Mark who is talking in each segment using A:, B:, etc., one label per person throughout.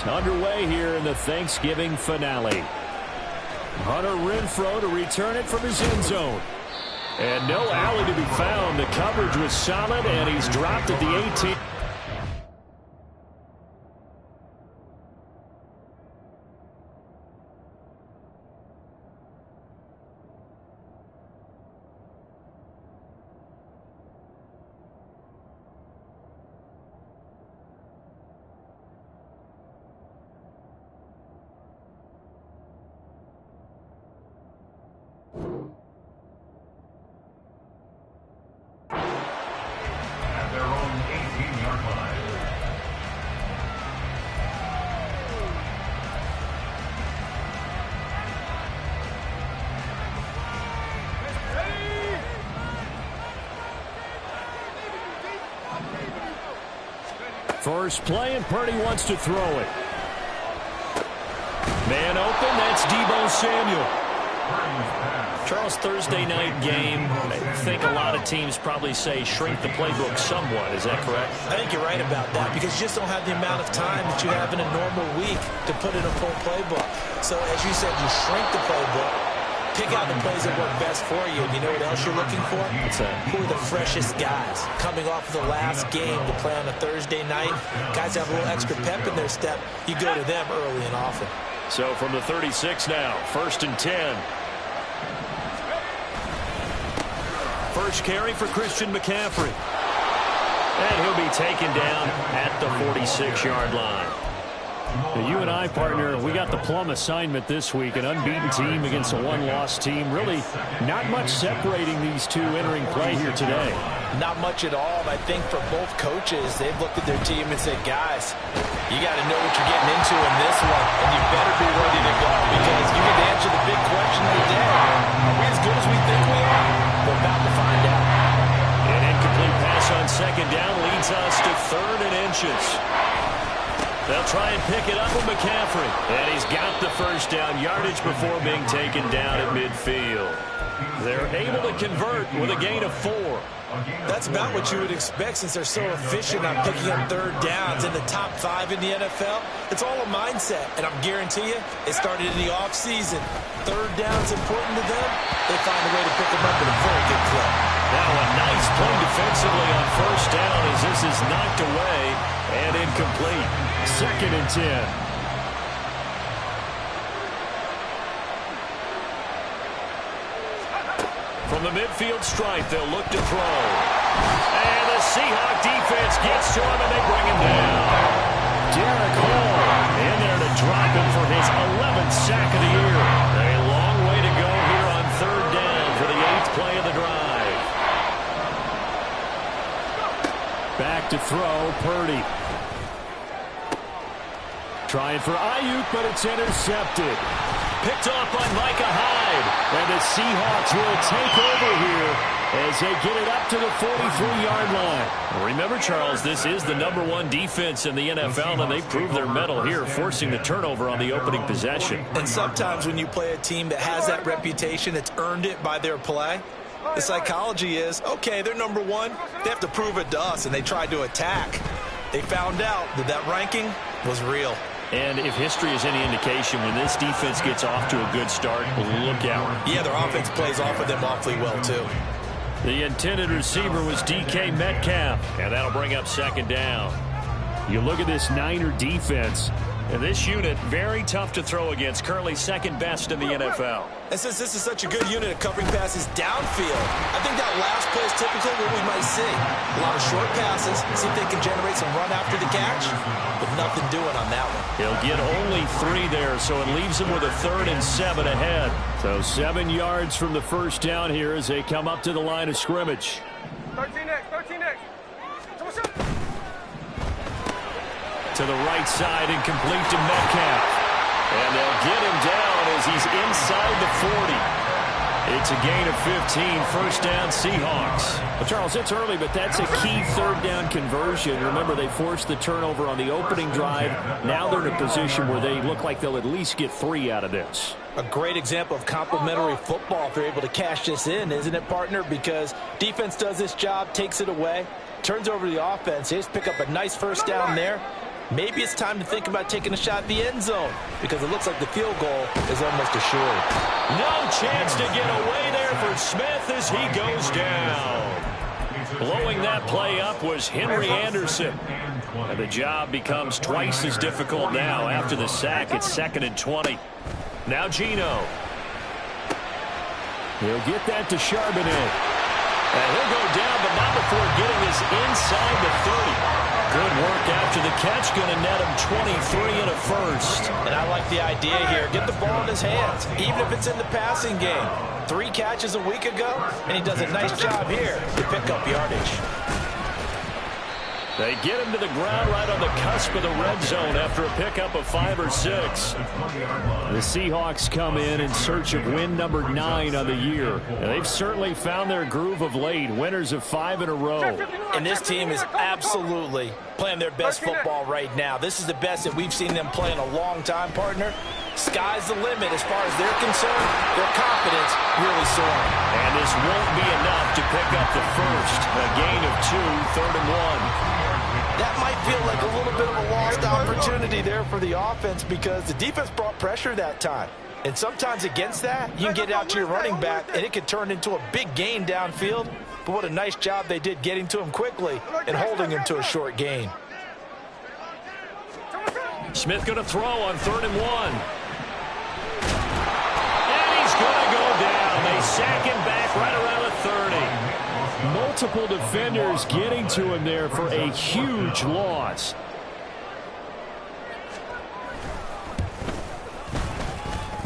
A: Underway here in the Thanksgiving finale. Hunter Renfrow to return it from his end zone. And no alley to be found. The coverage was solid, and he's dropped at the 18. First play, and Purdy wants to throw it. Man open, that's Deebo Samuel.
B: Charles, Thursday night game, I think a lot of teams probably say shrink the playbook somewhat. Is that correct?
C: I think you're right about that because you just don't have the amount of time that you have in a normal week to put in a full playbook. So as you said, you shrink the playbook, pick out the plays that work best for you. And you know what else you're looking for? Who are the freshest guys coming off of the last game to play on a Thursday night? Guys have a little extra pep in their step. You go to them early and often.
A: So from the 36 now, 1st and 10. First carry for Christian McCaffrey. And he'll be taken down at the 46-yard line. You and I, partner, we got the plum assignment this week. An unbeaten team against a one-loss team. Really not much separating these two entering play here today.
C: Not much at all. I think for both coaches, they've looked at their team and said, guys, you got to know what you're getting into in this one, and you better be ready to go because you get to answer the big question of the day. Are we as good as we think we are? We're about to find out.
A: An incomplete pass on 2nd down leads us to 3rd and inches. They'll try and pick it up with McCaffrey. And he's got the first down yardage before being taken down at midfield. They're able to convert with a gain of 4.
C: That's about what you would expect since they're so efficient on picking up 3rd downs in the top 5 in the NFL. It's all a mindset, and I guarantee you it started in the offseason. 3rd down's important to them. They find a way to pick them up at a very good clip.
A: Now a nice play defensively on 1st down as this is knocked away and incomplete. 2nd and 10. From the midfield stripe, they'll look to throw. And the Seahawk defense gets to him, and they bring him down. Derek Hall in there to drop him for his 11th sack of the year. A long way to go here on 3rd down for the 8th play of the drive. Back to throw, Purdy. Trying for Ayuk, but it's intercepted. Picked off by Micah Hyde. And the Seahawks will take over here as they get it up to the 43-yard line. Remember, Charles, this is the #1 defense in the NFL, and they prove their mettle here, forcing the turnover on the opening possession.
C: And sometimes when you play a team that has that reputation, it's earned it by their play. The psychology is, okay, they're #1. They have to prove it to us, and they tried to attack. They found out that that ranking was real.
A: And if history is any indication, when this defense gets off to a good start, look out.
C: Yeah, their offense plays off of them awfully well, too.
A: The intended receiver was DK Metcalf, and that'll bring up 2nd down. You look at this Niner defense, and this unit, very tough to throw against, currently 2nd best in the NFL.
C: And since this is such a good unit of covering passes downfield, I think that last play is typically what we might see. A lot of short passes, see if they can generate some run after the catch, but nothing doing on that one.
A: He'll get only 3 there, so it leaves him with a 3rd and 7 ahead. So 7 yards from the first down here as they come up to the line of scrimmage.
D: 13X, 13X.
A: To the right side and complete to Metcalf. And they'll get him down as he's inside the 40. It's a gain of 15, 1st down Seahawks. Well, Charles, it's early, but that's a key 3rd down conversion. Remember, they forced the turnover on the opening drive. Now they're in a position where they look like they'll at least get 3 out of this.
C: A great example of complementary football if they're able to cash this in, isn't it, partner? Because defense does this job, takes it away, turns over the offense. They just pick up a nice 1st down there. Maybe it's time to think about taking a shot at the end zone because it looks like the field goal is almost assured.
B: No chance to get away there for Smith as he goes down. Blowing that play up was Henry Anderson. And the job becomes twice as difficult now. After the sack, it's 2nd and 20. Now Geno. He'll get that to Charbonnet. And he'll go down, but not before getting this inside the 30. Good work after the catch. Going to net him 23 and a first.
C: And I like the idea here. Get the ball in his hands, even if it's in the passing game. 3 catches a week ago, and he does a nice job here to pick up yardage.
B: They get him to the ground right on the cusp of the red zone after a pickup of 5 or 6. The Seahawks come in search of win number 9 on the year. And they've certainly found their groove of late, winners of 5 in a row.
C: And this team is absolutely playing their best football right now. This is the best that we've seen them play in a long time, partner. Sky's the limit as far as they're concerned. Their confidence really soaring.
B: And this won't be enough to pick up the first. A gain of 2, 3rd and 1.
C: That might feel like a little bit of a lost opportunity there for the offense because the defense brought pressure that time. And sometimes against that, you can get out to your running back, and it could turn into a big gain downfield. But what a nice job they did getting to him quickly and holding him to a short gain.
B: Smith going to throw on 3rd and 1. And he's going to go down. They sack him back right around the 30. Multiple defenders getting to him there for a huge loss.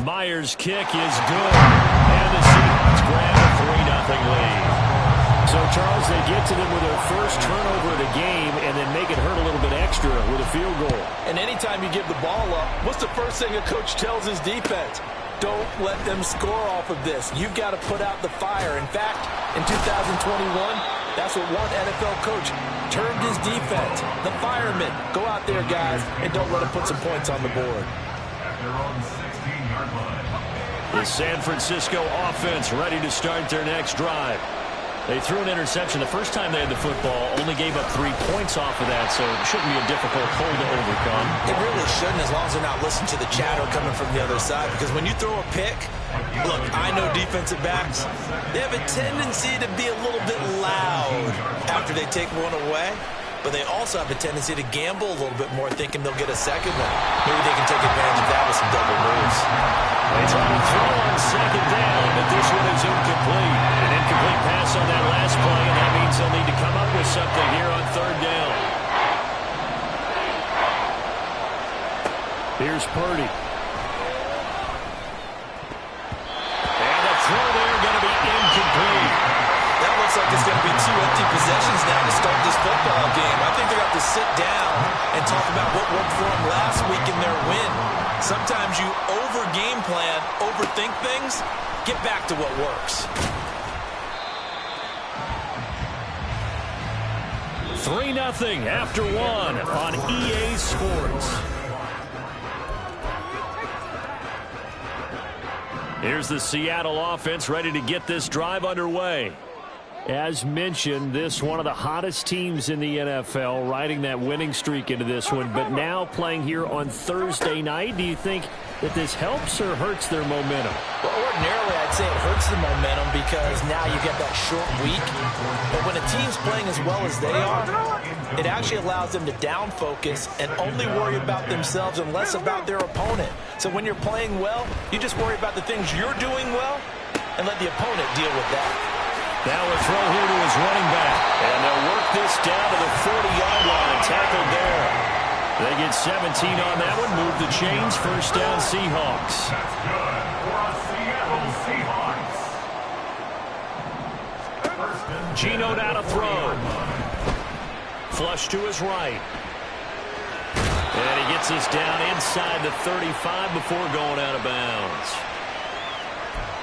B: Myers' kick is good. And the Seahawks grab a 3-0 lead. So, Charles, they get to them with their first turnover of the game and then make it hurt a little bit extra with a field goal.
C: And anytime you give the ball up, what's the first thing a coach tells his defense? Don't let them score off of this. You've got to put out the fire. In fact, in 2021, that's what one NFL coach termed his defense. The firemen. Go out there, guys, and don't let them put some points on the board.
B: The San Francisco offense ready to start their next drive. They threw an interception the first time they had the football, only gave up 3 points off of that, so it shouldn't be a difficult hole to overcome.
C: It really shouldn't, as long as they're not listening to the chatter coming from the other side, because when you throw a pick, look, I know defensive backs, they have a tendency to be a little bit loud after they take one away, but they also have a tendency to gamble a little bit more, thinking they'll get a second one. Maybe they can take advantage of that with some double moves.
B: They try to throw on 2nd down, but this one is incomplete. An incomplete pass on that last play, and that means they'll need to come up with something here on 3rd down. Here's Purdy. And the throw there going to be incomplete.
C: That looks like it's going to be 2 empty possessions now to start this football game. I think they're going to have to sit down and talk about what worked for them last week in their win. Sometimes you over-game plan, overthink things. Get back to what works.
B: 3-0 after 1 on EA Sports. Here's the Seattle offense ready to get this drive underway. As mentioned, this one of the hottest teams in the NFL, riding that winning streak into this one, but now playing here on Thursday night. Do you think that this helps or hurts their momentum?
C: Well, ordinarily, I'd say it hurts the momentum because now you get that short week. But when a team's playing as well as they are, it actually allows them to down focus and only worry about themselves and less about their opponent. So when you're playing well, you just worry about the things you're doing well and let the opponent deal with that.
B: Now a throw here to his running back. And they'll work this down to the 40-yard line. Tackled there. They get 17 on that one. Move the chains. First down, Seahawks. Geno now to throw. Flush to his right. And he gets us down inside the 35 before going out of bounds.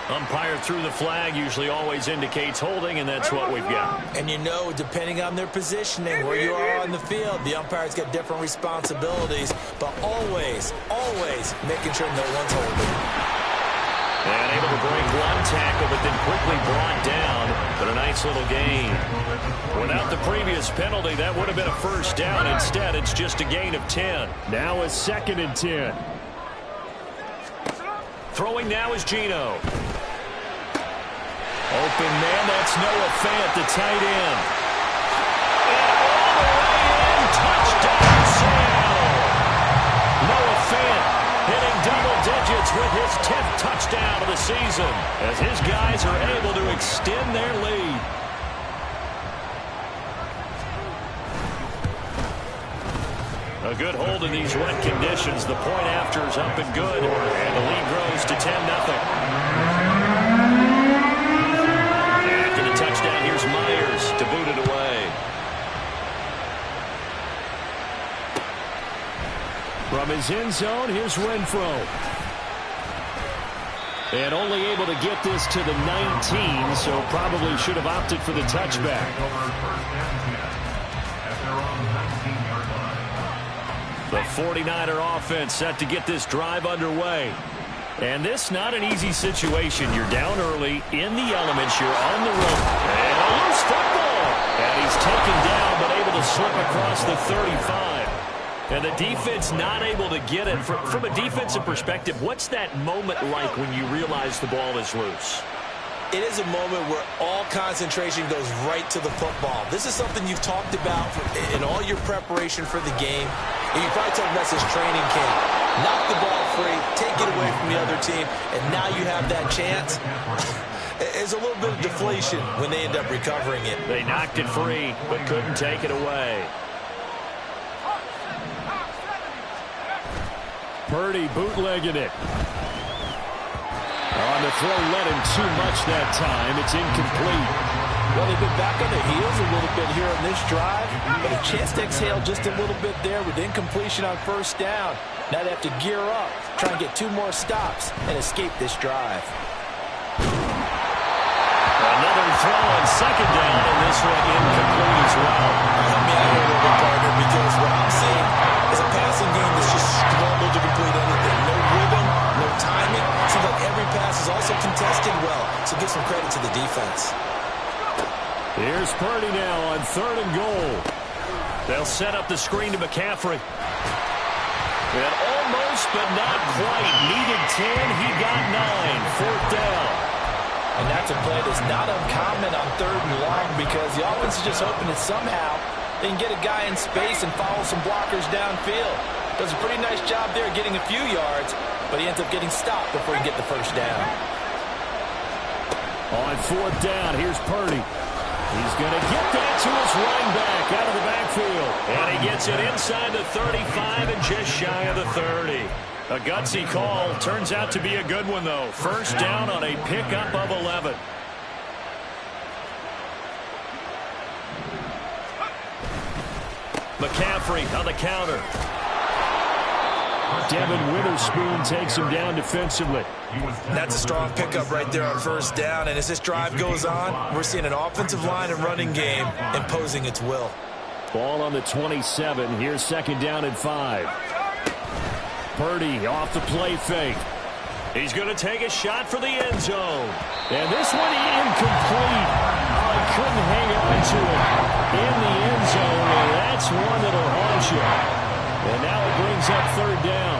B: Umpire threw the flag, usually always indicates holding, and that's what we've got.
C: And you know, depending on their positioning, where you are on the field, the umpire's got different responsibilities, but always, always making sure no one's holding.
B: And able to break one tackle, but then quickly brought down. But a nice little gain. Without the previous penalty, that would have been a first down. Instead, it's just a gain of 10. Now a 2nd and 10. Throwing now is Geno. Open man, that's Noah Fant, the tight end. And all the way in, touchdown, Seattle. Noah Fant hitting double digits with his 10th touchdown of the season as his guys are able to extend their lead. A good hold in these wet conditions. The point after is up and good, and the lead grows to 10-0. After the touchdown, here's Myers to boot it away. From his end zone, here's Renfro. And only able to get this to the 19, so probably should have opted for the touchback. The 49er offense set to get this drive underway. And this not an easy situation. You're down early, in the elements, you're on the road. And a loose football. And he's taken down, but able to slip across the 35. And the defense not able to get it. From a defensive perspective, what's that moment like when you realize the ball is loose?
C: It is a moment where all concentration goes right to the football. This is something you've talked about in all your preparation for the game. And you probably talked about this training camp. Knock the ball free, take it away from the other team, and now you have that chance. There's a little bit of deflation when they end up recovering it.
B: They knocked it free, but couldn't take it away. Purdy bootlegging it. On the throw, led him too much that time. It's incomplete.
C: Well, they've been back on their heels a little bit here on this drive, but a chance to exhale just a little bit there with incompletion on first down. Now they have to gear up, try and get 2 more stops, and escape this drive.
B: Another throw on second down, and this one incomplete as well.
C: Help me out here a little bit, partner, because what I'm seeing is a passing game that's just struggled to complete anything. No rhythm, no timing. Seems like every pass is also contested well, so give some credit to the defense.
B: Here's Purdy now on 3rd and goal. They'll set up the screen to McCaffrey. And almost, but not quite. Needed 10, he got 9. 4th down.
C: And that's a play that's not uncommon on 3rd and long because the offense is just hoping that somehow they can get a guy in space and follow some blockers downfield. Does a pretty nice job there getting a few yards, but he ends up getting stopped before he can get the first down.
B: On 4th down, here's Purdy. He's going to get that to his running back out of the backfield. And he gets it inside the 35 and just shy of the 30. A gutsy call. Turns out to be a good one, though. First down on a pickup of 11. McCaffrey on the counter. Devin Witherspoon takes him down defensively.
C: That's a strong pickup right there on first down. And as this drive goes on, we're seeing an offensive line and running game imposing its will.
B: Ball on the 27. Here's 2nd down and 5. Purdy off the play fake. He's going to take a shot for the end zone. And this one incomplete. Oh, he couldn't hang on to it in the end zone. And that's one that'll haunt you. And now it brings up 3rd down.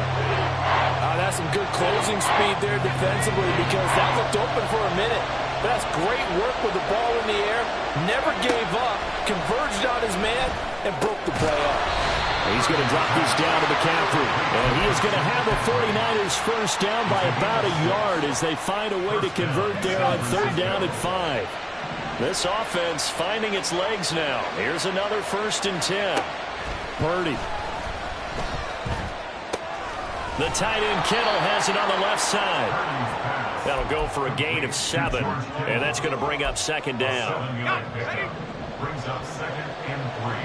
C: That's some good closing speed there defensively because that looked open for a minute. But that's great work with the ball in the air. Never gave up. Converged on his man and broke the play up.
B: He's going to drop this down to McCaffrey. And he is going to have the 49ers first down by about a yard as they find a way to convert there on 3rd down and 5. This offense finding its legs now. Here's another 1st and 10. Purdy. The tight end Kittle has it on the left side. That'll go for a gain of 7. And that's going to bring up 2nd down.
E: Brings up 2nd and 3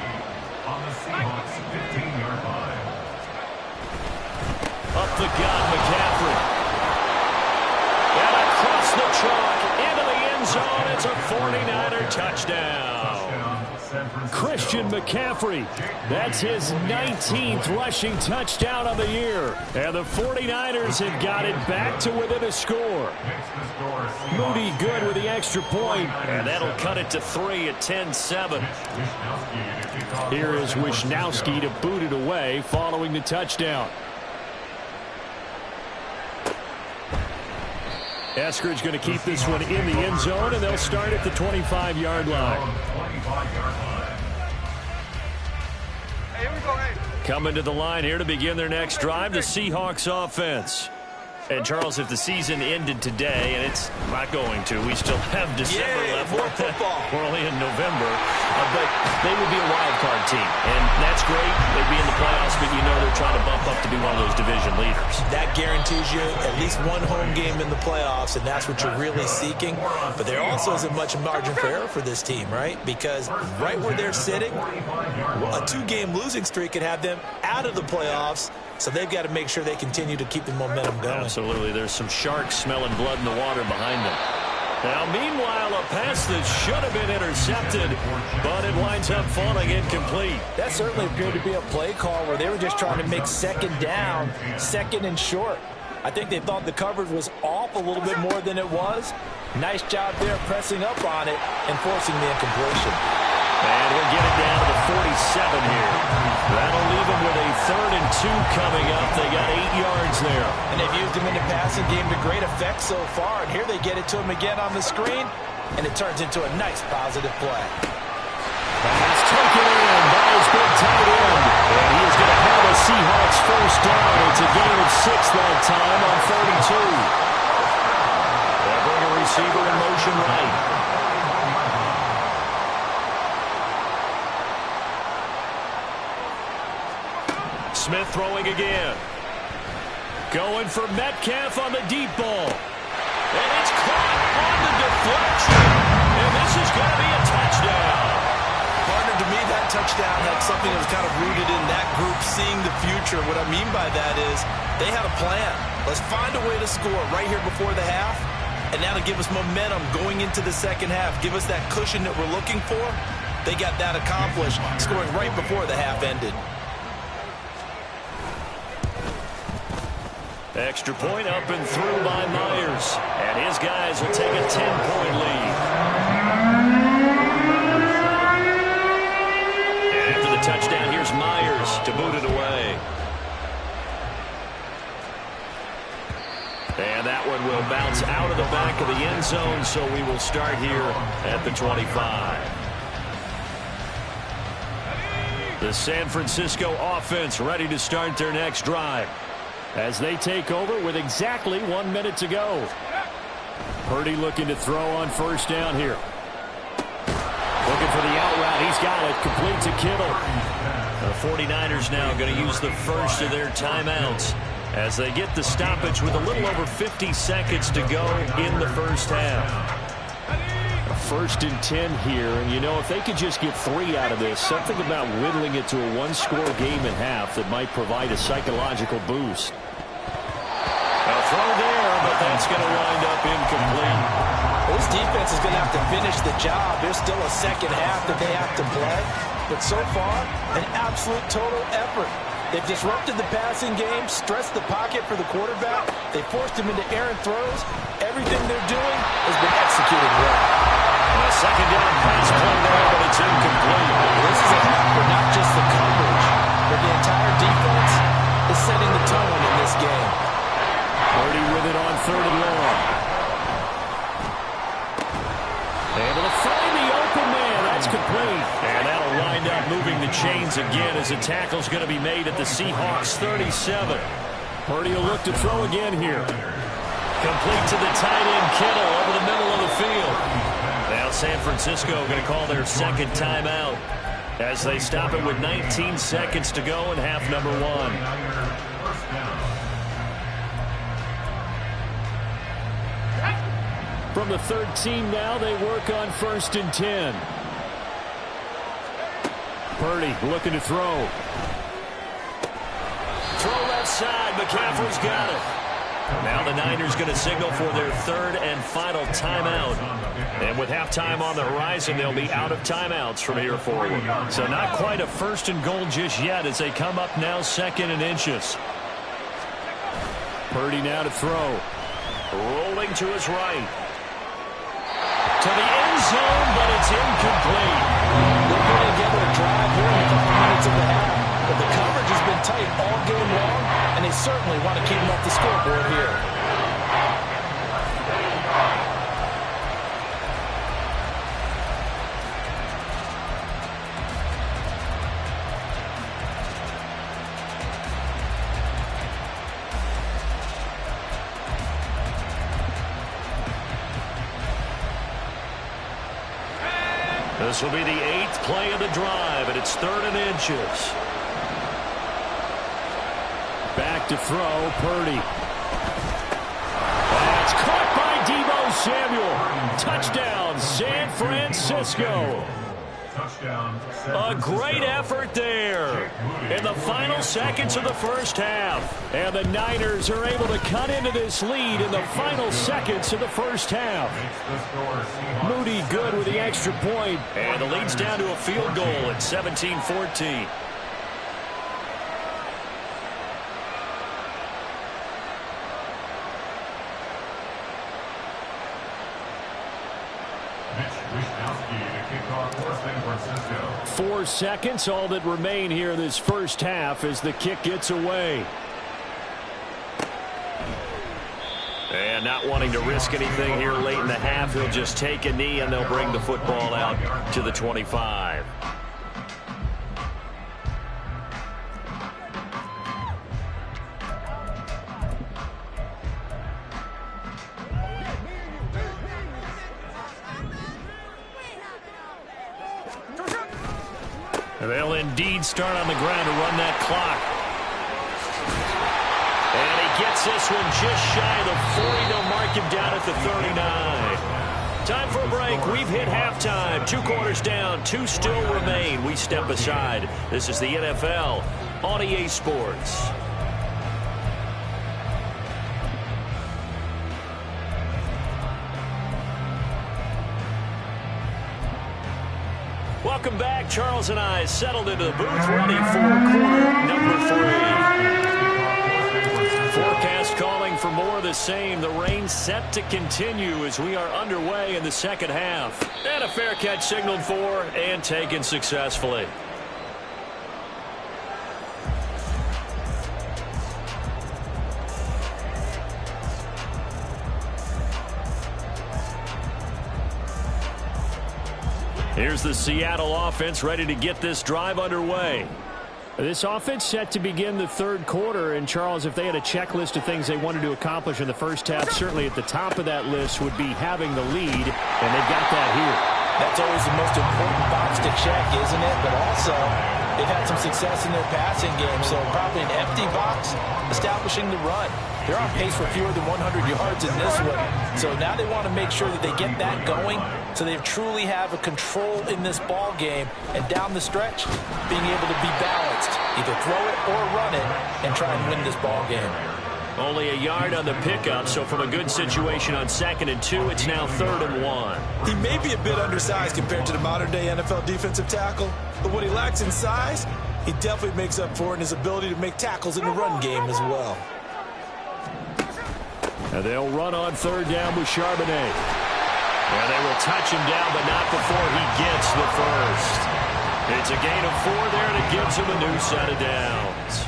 E: on the Seahawks 15-yard line.
B: Up the gut, McCaffrey. And across the chalk into the end zone. It's a 49er touchdown. Christian McCaffrey. That's his 19th rushing touchdown of the year. And the 49ers have got it back to within a score. Moody good with the extra point.
A: And that'll cut it to 3 at 10-7.
B: Here is Wisnowski to boot it away following the touchdown. Eskridge going to keep this one in the end zone, and they'll start at the 25-yard line.
D: Hey, here we go, hey.
A: Coming to the line here to begin their next drive, the Seahawks offense. And, Charles, if the season ended today, and it's not going to, we still have December left.
C: More football.
A: We're only in November. But they would be a wild card team. And that's great. They'd be in the playoffs, but you know they're trying to bump up to be one of those division leaders.
C: That guarantees you at least one home game in the playoffs, and that's what you're really seeking. But there also isn't much margin for error for this team, right? Because right where they're sitting, a 2-game losing streak could have them out of the playoffs. So they've got to make sure they continue to keep the momentum going.
A: Absolutely. There's some sharks smelling blood in the water behind them. Now, meanwhile, a pass that should have been intercepted, but it winds up falling incomplete.
C: That certainly appeared to be a play call where they were just trying to make second down, second and short. I think they thought the coverage was off a little bit more than it was. Nice job there pressing up on it and forcing the incompletion.
A: And he'll get it down to the 47 here. That'll leave him with a 3rd and 2 coming up. They got 8 yards there.
C: And they've used him in the passing game to great effect so far. And here they get it to him again on the screen. And it turns into a nice positive play.
B: Pass taken in by his big tight end. And he is going to have a Seahawks first down. It's a gain of 6 that time on 32.
A: They'll bring a receiver in motion right. Smith throwing again. Going for Metcalf on the deep ball. And it's caught on the deflection. And this is going to be a touchdown.
C: Partner, to me, that touchdown had something that was kind of rooted in that group seeing the future. What I mean by that is they had a plan. Let's find a way to score right here before the half. And now to give us momentum going into the second half. Give us that cushion that we're looking for. They got that accomplished, scoring right before the half ended.
A: Extra point up and through by Myers. And his guys will take a 10-point lead. And after the touchdown, here's Myers to boot it away. And that one will bounce out of the back of the end zone, so we will start here at the 25. The San Francisco offense ready to start their next drive as they take over with exactly 1 minute to go. Purdy looking to throw on first down here. Looking for the out route. He's got it. Complete to Kittle. The 49ers now going to use the first of their timeouts as they get the stoppage with a little over 50 seconds to go in the first half. A 1st and 10 here, and you know, if they could just get 3 out of this, something about whittling it to a 1-score game at half that might provide a psychological boost. A throw there, but that's going to wind up incomplete.
C: This defense is going to have to finish the job. There's still a second half that they have to play. But so far, an absolute total effort. They've disrupted the passing game, stressed the pocket for the quarterback. They forced him into errant throws. Everything they're doing has been executed well.
A: A second down pass play there, but it's incomplete.
C: This is a half for not just the coverage, but the entire defense is setting the tone in this game.
B: Purdy with it on 3rd and long. Able to find the open man. That's complete. And that'll wind up moving the chains again as a tackle's going to be made at the Seahawks 37. Purdy will look to throw again here.
A: Complete to the tight end, Kittle, over the middle of the field. Now San Francisco going to call their second timeout as they stop it with 19 seconds to go in half number 1.
B: From the 13 now, they work on 1st and 10. Purdy looking to throw.
A: Throw left side. McCaffrey's got it.
B: Now the Niners going to signal for their third and final timeout. And with halftime on the horizon, they'll be out of timeouts from here forward. So not quite a first and goal just yet as they come up now 2nd and inches. Purdy now to throw. Rolling to his right. To the end zone, but it's incomplete.
C: They're putting together a drive here in the final minutes of the half. But the coverage has been tight all game long, and they certainly want to keep them off the scoreboard here.
B: This will be the 8th play of the drive, and it's 3rd and inches. Back to throw, Purdy. That's caught by Deebo Samuel. Touchdown, San Francisco.
E: Touchdown.
B: A great effort there in the final seconds of the first half. And the Niners are able to cut into this lead in the final seconds of the first half. Moody good with the extra point. And the lead's down to a field goal at 17-14.
E: Mitch Wishnowsky to kick off for San Francisco.
B: 4 seconds, all that remain here in this first half as the kick gets away. And not wanting to risk anything here late in the half, he'll just take a knee and they'll bring the football out to the 25. They'll indeed start on the ground to run that clock. And he gets this one just shy of the 40. They'll mark him down at the 39. Time for a break. We've hit halftime. 2 quarters down. 2 still remain. We step aside. This is the NFL on EA Sports. Welcome back. Charles and I settled into the booth, ready for quarter number 3. Forecast calling for more of the same. The rain set to continue as we are underway in the second half. And a fair catch signaled for and taken successfully. Here's the Seattle offense ready to get this drive underway. This offense set to begin the third quarter. And, Charles, if they had a checklist of things they wanted to accomplish in the first half, certainly at the top of that list would be having the lead, and they've got that here.
C: That's always the most important box to check, isn't it? But also, they've had some success in their passing game, so probably an empty box establishing the run. They're on pace for fewer than 100 yards in this one. So now they want to make sure that they get that going so they truly have a control in this ball game. And down the stretch, being able to be balanced. Either throw it or run it and try and win this ball game.
B: Only a yard on the pickup, so from a good situation on 2nd and 2, it's now 3rd and 1.
C: He may be a bit undersized compared to the modern-day NFL defensive tackle, but what he lacks in size, he definitely makes up for it in his ability to make tackles in the run game as well.
B: And they'll run on 3rd down with Charbonnet. And they will touch him down, but not before he gets the first. It's a gain of 4 there, and it gives him a new set of downs.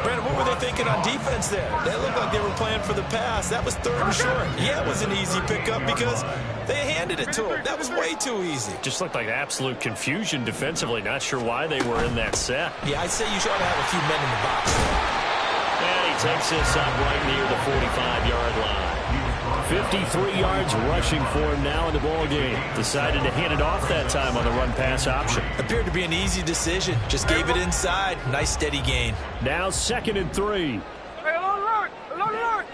C: Brandon, what were they thinking on defense there? They looked like they were playing for the pass. That was 3rd and short. Yeah, it was an easy pickup because they handed it to him. That was way too easy.
B: Just looked like absolute confusion defensively. Not sure why they were in that set.
C: Yeah, I'd say you should have a few men in the box.
B: And he takes this up right near the 45-yard line. 53 yards rushing for him now in the ball game. Decided to hand it off that time on the run-pass option.
C: Appeared to be an easy decision. Just gave it inside. Nice steady gain.
B: Now 2nd and 3.
D: Hey, along right! Along right!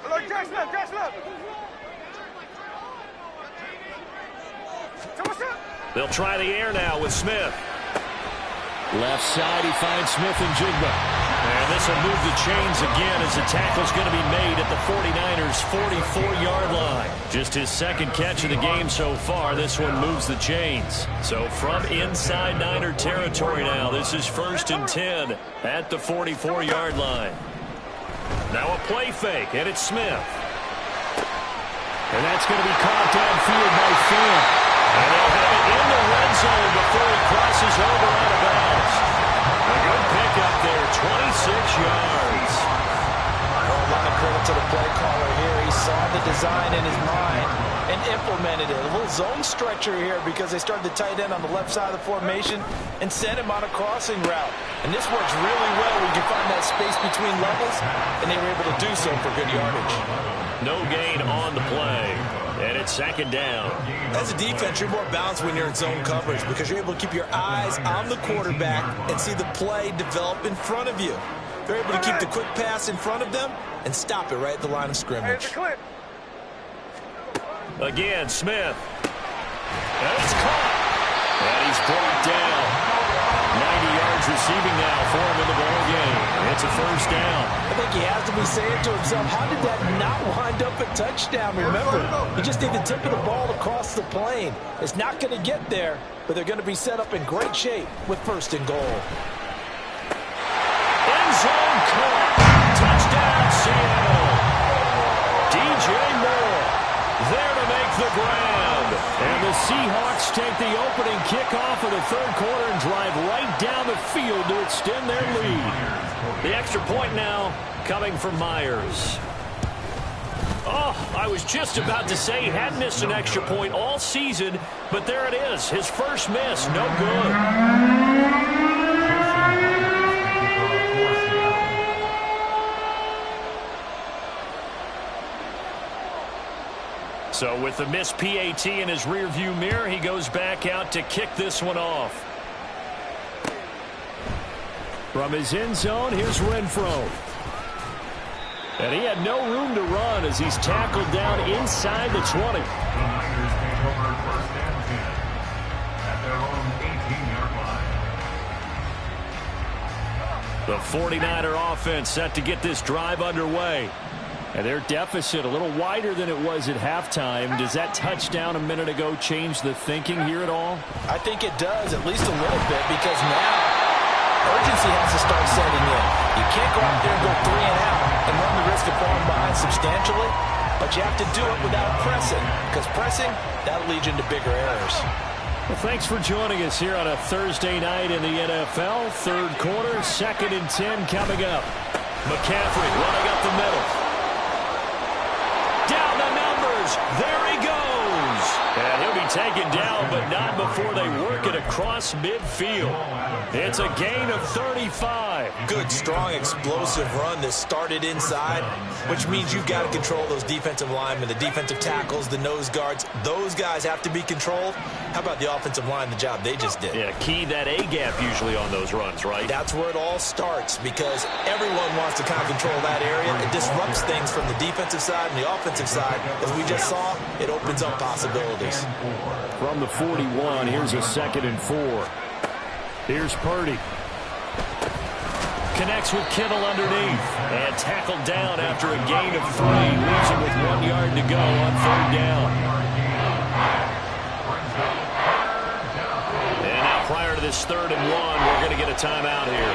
D: Along Jack's left! Jack's left! So what's up?
B: They'll try the air now with Smith. Left side, he finds Smith and Jigba. And this will move the chains again as the tackle's going to be made at the 49ers' 44-yard line. Just his second catch of the game so far. This one moves the chains. So from inside Niner territory now, this is 1st and 10 at the 44-yard line. Now a play fake, and it's Smith.
A: And that's going to be caught downfield by Fant.
B: And they'll have it in the red zone before he crosses over out of bounds. A good pickup there, 26 yards.
C: A lot of credit to the play caller here. He saw the design in his mind and implemented it. A little zone stretcher here because they started the tight end on the left side of the formation and sent him on a crossing route. And this works really well when you can find that space between levels, and they were able to do so for good yardage.
B: No gain on the play, and it's 2nd down.
C: As a defense, you're more balanced when you're in zone coverage because you're able to keep your eyes on the quarterback and see the play develop in front of you. They're able to keep the quick pass in front of them and stop it right at the line of scrimmage.
B: Again, Smith. And it's caught. And he's brought down. 90 yards receiving now for him in the ball game. It's a 1st down.
C: I think he has to be saying to himself, how did that not wind up a touchdown? Remember, you just need the tip of the ball across the plane. It's not going to get there, but they're going to be set up in great shape with 1st and goal.
B: End zone caught. Touchdown, Seattle. DJ Moore there to make the grab.
A: And the Seahawks take the opening kickoff of the 3rd quarter and drive right down the field to extend their lead.
B: The extra point now coming from Myers. Oh, I was just about to say he hadn't missed an extra point all season, but there it is. His first miss, no good. So with the missed PAT in his rearview mirror, he goes back out to kick this one off.
A: From his end zone, here's Renfro. And he had no room to run as he's tackled down inside the 20.
E: The Niners take over 1st and 10 at their own 18-yard line.
B: The 49er offense set to get this drive underway.
A: And their deficit a little wider than it was at halftime. Does that touchdown a minute ago change the thinking here at all?
C: I think it does, at least a little bit, because now urgency has to start setting in. You can't go out there and go 3 and out and run the risk of falling behind substantially, but you have to do it without pressing, because pressing, that'll lead you into bigger errors.
A: Well, thanks for joining us here on a Thursday night in the NFL. 3rd quarter, 2nd and 10 coming up.
B: McCaffrey running up the middle. Down the numbers. There he goes. And he'll be taken down, but not before they work it across midfield. It's a gain of 35.
C: Good, strong, explosive run that started inside, which means you've got to control those defensive linemen, the defensive tackles, the nose guards. Those guys have to be controlled. How about the offensive line, the job they just did?
B: Yeah, key that A-gap usually on those runs, right?
C: That's where it all starts because everyone wants to kind of control that area. It disrupts things from the defensive side and the offensive side. As we just saw, it opens up possibilities.
A: From the 41, here's a 2nd and 4. Here's Purdy.
B: Connects with Kittle underneath. And tackled down after a gain of 3. Leaves him with 1 yard to go on 3rd down. And now prior to this 3rd and 1, we're going to get a timeout here.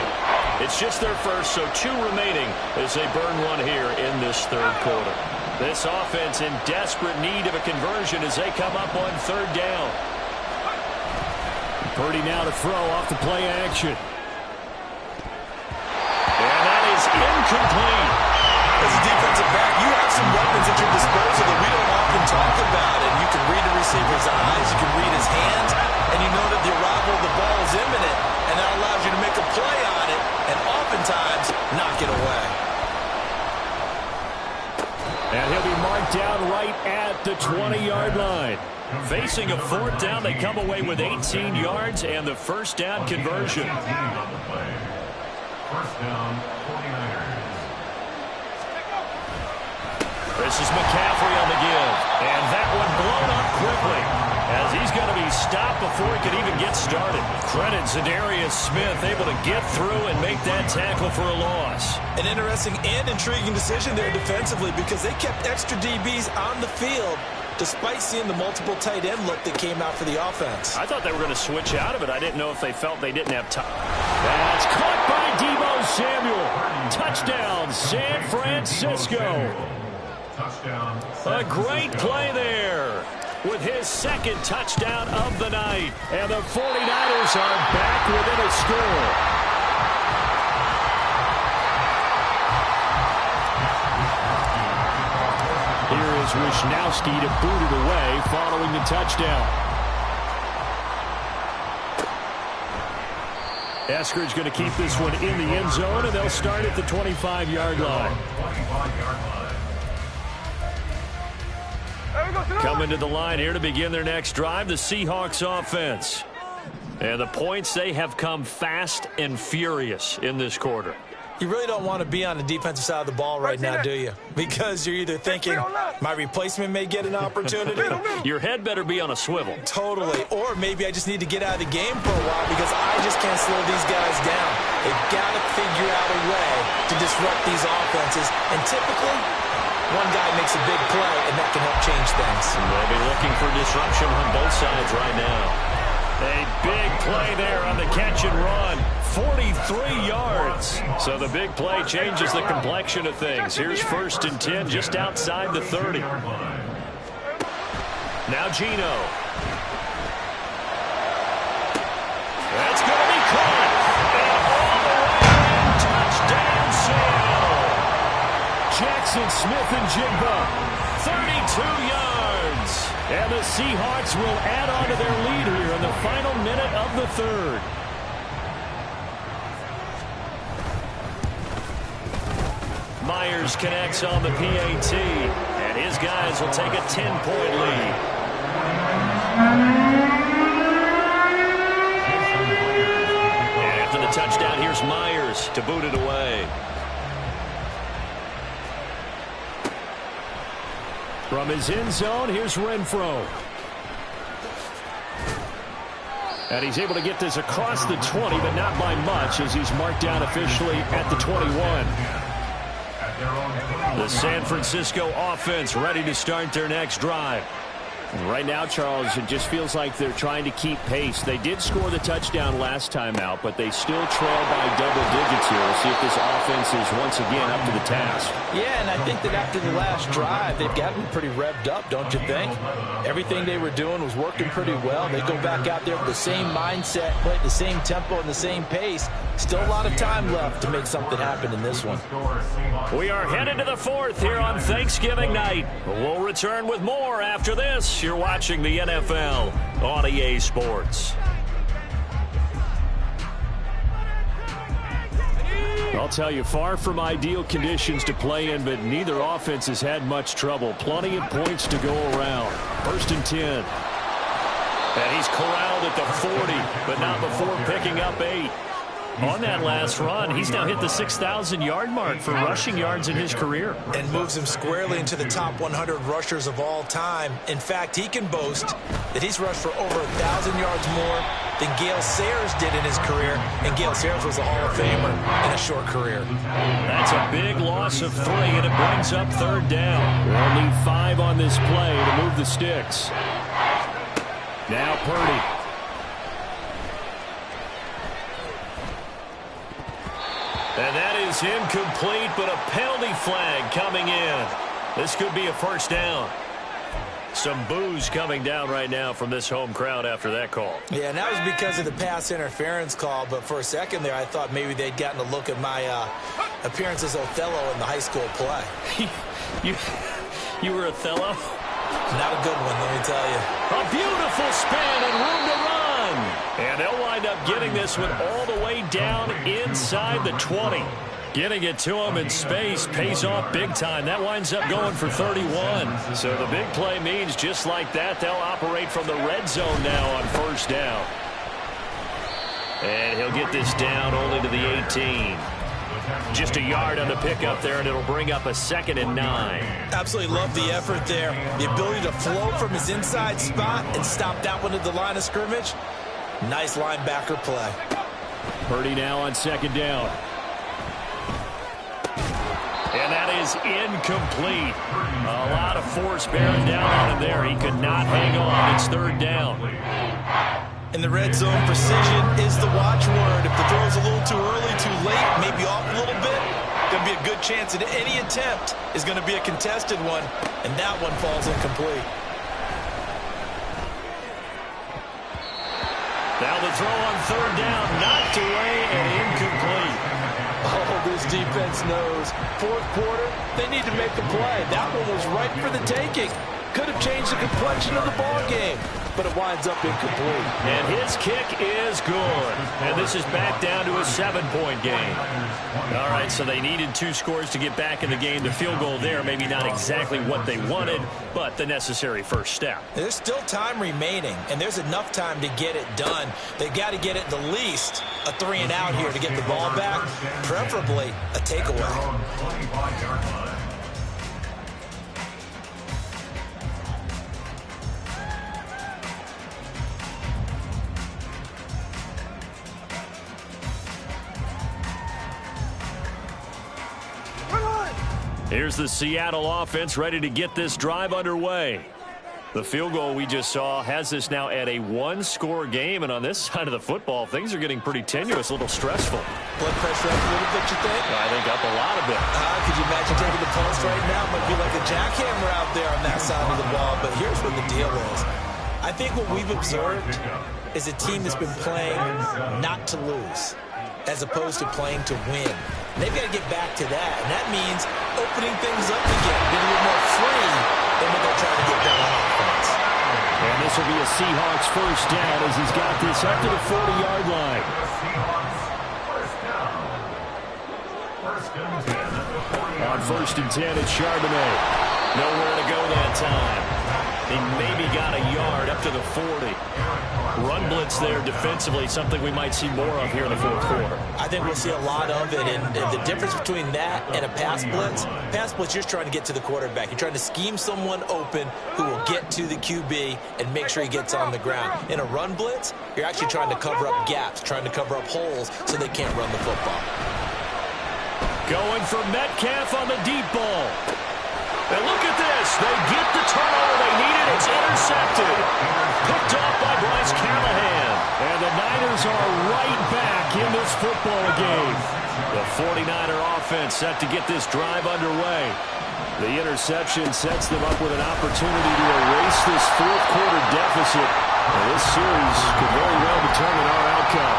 B: It's just their first, so 2 remaining as they burn one here in this 3rd quarter. This offense in desperate need of a conversion as they come up on 3rd down.
A: Purdy now to throw off the play action.
B: And that is incomplete.
C: As a defensive back, you have some weapons at your disposal that we don't often talk about. And you can read the receiver's eyes, you can read his hands, and you know that the arrival of the ball is imminent. And that allows you to make a play on it and oftentimes knock it away.
A: And he'll be marked down right at the 20-yard line.
B: Facing a 4th down, they come away with 18 yards and the 1st down conversion.
E: 18 on the play. 1st down, 49ers.
B: This is McCaffrey on the give. And that one blown up quickly. as he's going to be stopped before he could even get started. Credit Zadarius Smith able to get through and make that tackle for a loss.
C: An interesting and intriguing decision there defensively because they kept extra DBs on the field despite seeing the multiple tight end look that came out for the offense.
B: I thought they were going to switch out of it. I didn't know if they felt they didn't have time. That's caught by Deebo Samuel. Touchdown, San Francisco.
E: Touchdown.
B: A great play there with his second touchdown of the night. And the 49ers are back within a score. Here is Wishnowski to boot it away following the touchdown. Eskridge going to keep this one in the end zone, and they'll start at the 25-yard line. Coming to the line here to begin their next drive, the Seahawks offense. And the points, they have come fast and furious in this quarter.
C: You really don't want to be on the defensive side of the ball right now, do you? Because you're either thinking, my replacement may get an opportunity.
B: Your head better be on a swivel.
C: Totally. Or maybe I just need to get out of the game for a while because I just can't slow these guys down. They've got to figure out a way to disrupt these offenses. And typically, one guy makes a big play, and that can help change things.
B: They'll be looking for disruption on both sides right now. A big play there on the catch and run. 43 yards. So the big play changes the complexion of things. Here's 1st and 10 just outside the 30. Now Geno. That's going to be caught. And all the way in, touchdown sail. Jackson Smith and Jigba. 32 yards. And the Seahawks will add on to their lead here in the final minute of the third. Myers connects on the PAT, and his guys will take a 10-point lead. And after the touchdown, here's Myers to boot it away. From his end zone, here's Renfro. And he's able to get this across the 20, but not by much, as he's marked down officially at the 21. The San Francisco offense ready to start their next drive. Right now, Charles, it just feels like they're trying to keep pace. They did score the touchdown last time out, but they still trail by double digits here. We'll see if this offense is once again up to the task.
C: Yeah, and I think that after the last drive, they've gotten pretty revved up, don't you think? Everything they were doing was working pretty well. They go back out there with the same mindset, play at the same tempo and the same pace. Still a lot of time left to make something happen in this one.
B: We are headed to the 4th here on Thanksgiving night. We'll return with more after this. You're watching the NFL on EA Sports. I'll tell you, far from ideal conditions to play in, but neither offense has had much trouble. Plenty of points to go around. 1st and 10. And he's corralled at the 40, but not before picking up 8. On that last run, he's now hit the 6,000-yard mark for rushing yards in his career.
C: And moves him squarely into the top 100 rushers of all time. In fact, he can boast that he's rushed for over 1,000 yards more than Gale Sayers did in his career. And Gale Sayers was a Hall of Famer in a short career.
B: That's a big loss of 3, and it brings up 3rd down. We'll need 5 on this play to move the sticks. Now Purdy. And that is incomplete, but a penalty flag coming in. This could be a 1st down. Some boos coming down right now from this home crowd after that call.
C: Yeah, and that was because of the pass interference call, but for a second there, I thought maybe they'd gotten a look at my appearance as Othello in the high school play.
B: You were Othello?
C: Not a good one, let me tell you.
B: A beautiful spin and room to run. And they'll wind up getting this one all the way down inside the 20. Getting it to him in space pays off big time. That winds up going for 31. So the big play means just like that, they'll operate from the red zone now on 1st down. And he'll get this down only to the 18. Just a yard on the pickup there, and it'll bring up a 2nd and 9.
C: Absolutely love the effort there. The ability to flow from his inside spot and stop that one at the line of scrimmage. Nice linebacker play.
B: Purdy now on 2nd down. And that is incomplete. A lot of force bearing down on him there. He could not hang on. It's 3rd down.
C: In the red zone, precision is the watchword. If the throw's a little too early, too late, maybe off a little bit, going to be a good chance that any attempt is going to be a contested one, and that one falls incomplete.
B: Now the throw on 3rd down, knocked away and incomplete.
C: Oh, this defense knows. 4th quarter, they need to make a play. That one was right for the taking. Could have changed the complexion of the ball game, but it winds up incomplete.
B: And his kick is good. And this is back down to a 7-point game. All right, so they needed 2 scores to get back in the game. The field goal there, maybe not exactly what they wanted, but the necessary first step.
C: There's still time remaining, and there's enough time to get it done. They've got to get at the least a 3-and-out here to get the ball back, preferably a takeaway.
B: Here's the Seattle offense ready to get this drive underway. The field goal we just saw has this now at a 1-score game, and on this side of the football, things are getting pretty tenuous, a little stressful.
C: Blood pressure up a little bit, you think?
B: I think up a lot of it.
C: Could you imagine taking the pulse right now? Might be like a jackhammer out there on that side of the ball, but here's what the deal is. I think what we've observed is a team that's been playing not to lose, as opposed to playing to win. They've got to get back to that, and that means opening things up again, being a little more free than when they're trying to get done on offense.
B: And this will be a Seahawks first down as he's got this up to the 40-yard line. On 1st and 10, it's Charbonnet. Nowhere to go that time. He maybe got a yard up to the 40. Run blitz there defensively, something we might see more of here in the 4th quarter.
C: I think we'll see a lot of it, and the difference between that and a pass blitz, you're just trying to get to the quarterback. You're trying to scheme someone open who will get to the QB and make sure he gets on the ground. In a run blitz, you're actually trying to cover up gaps, trying to cover up holes so they can't run the football.
B: Going for Metcalf on the deep ball. And look at this. They get the turnover they needed. It's intercepted. Picked off by Bryce Callahan. And the Niners are right back in this football game. The 49er offense set to get this drive underway. The interception sets them up with an opportunity to erase this 4th quarter deficit. And this series could very well determine our outcome.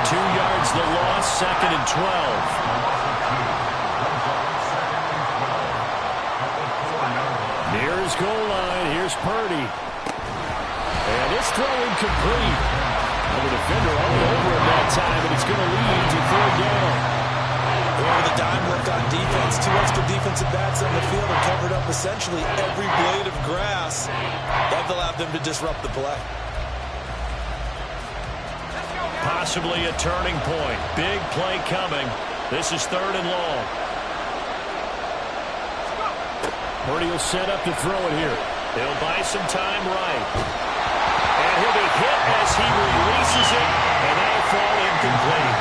B: 2 yards the loss, 2nd and 12. Near his goal line, here's Purdy. And it's throwing complete. And the defender all over him that time, and it's going to lead to 3rd down.
C: Over the dime look on defense, 2 extra defensive backs on the field and covered up essentially every blade of grass. That allowed them to disrupt the play.
B: Possibly a turning point. Big play coming. This is 3rd and long. Purdy will set up to throw it here. He'll buy some time right. And he'll be hit as he releases it, and that'll fall incomplete.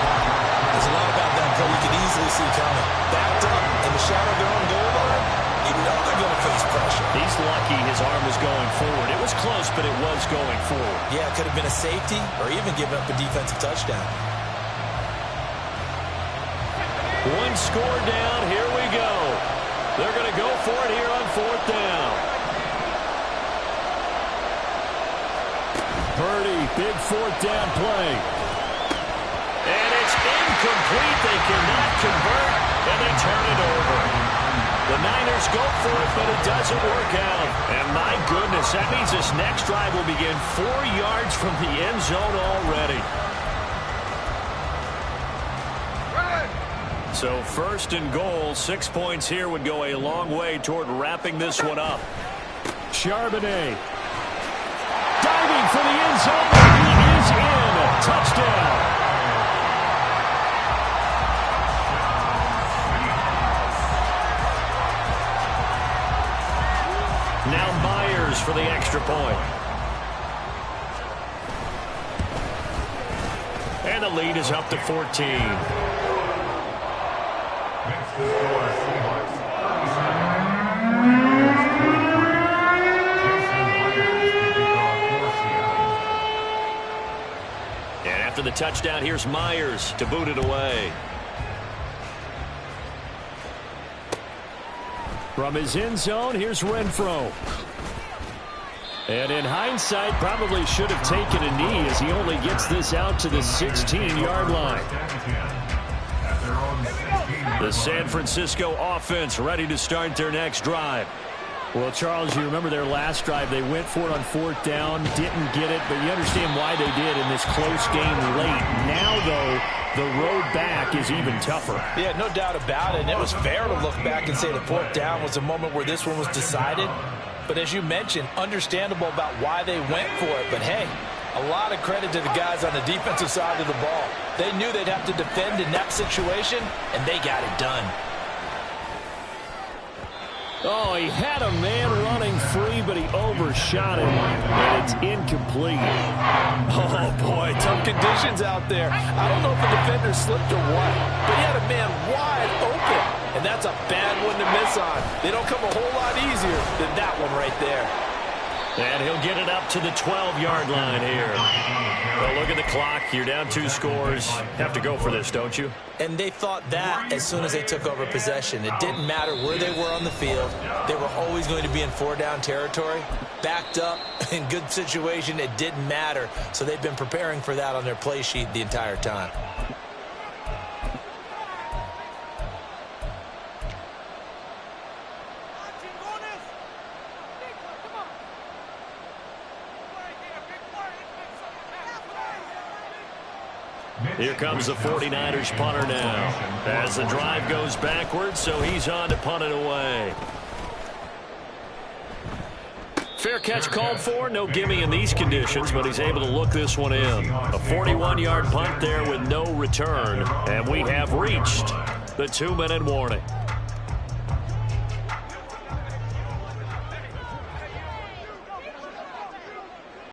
C: There's a lot about that play you can easily see coming. Backed up in the shadow of their own goal line, you know they're going to face pressure.
B: He's lucky his arm was going forward. It was close, but it was going forward.
C: Yeah, it could have been a safety or even given up a defensive touchdown.
B: 1 score down. Here we go. They're going to go for it here on 4th down. Purdy, big 4th down play. And it's incomplete. They cannot convert, and they turn it over. The Niners go for it, but it doesn't work out. And my goodness, that means this next drive will begin 4 yards from the end zone already. So 1st and goal, 6 points here would go a long way toward wrapping this one up. Charbonnet diving for the end zone. He is in. Touchdown. Myers for the extra point. And the lead is up to 14.
E: Makes the score Seahawks 37.
B: And after the touchdown, here's Myers to boot it away. From his end zone, here's Renfro. And in hindsight, probably should have taken a knee as he only gets this out to the 16-yard line. The San Francisco offense ready to start their next drive. Well, Charles, you remember their last drive. They went for it on 4th down, didn't get it, but you understand why they did in this close game late. Now, though, the road back is even tougher.
C: Yeah, no doubt about it. And it was fair to look back and say the 4th down was a moment where this one was decided. But as you mentioned, understandable about why they went for it. But, hey, a lot of credit to the guys on the defensive side of the ball. They knew they'd have to defend in that situation, and they got it done.
B: Oh, he had a man running free, but he overshot him, and it's incomplete.
C: Oh, boy, tough conditions out there. I don't know if the defender slipped or what, but he had a man wide open, and that's a bad one to miss on. They don't come a whole lot easier than that one right there.
B: And he'll get it up to the 12-yard line here. Well, look at the clock. You're down 2 scores. Have to go for this, don't you?
C: And they thought that as soon as they took over possession. It didn't matter where they were on the field. They were always going to be in 4-down territory. Backed up, in good situation, it didn't matter. So they've been preparing for that on their play sheet the entire time.
B: Here comes the 49ers punter now as the drive goes backwards, so he's on to punt it away. Fair catch called for. No gimme in these conditions, but he's able to look this one in. A 41-yard punt there with no return, and we have reached the 2-minute warning.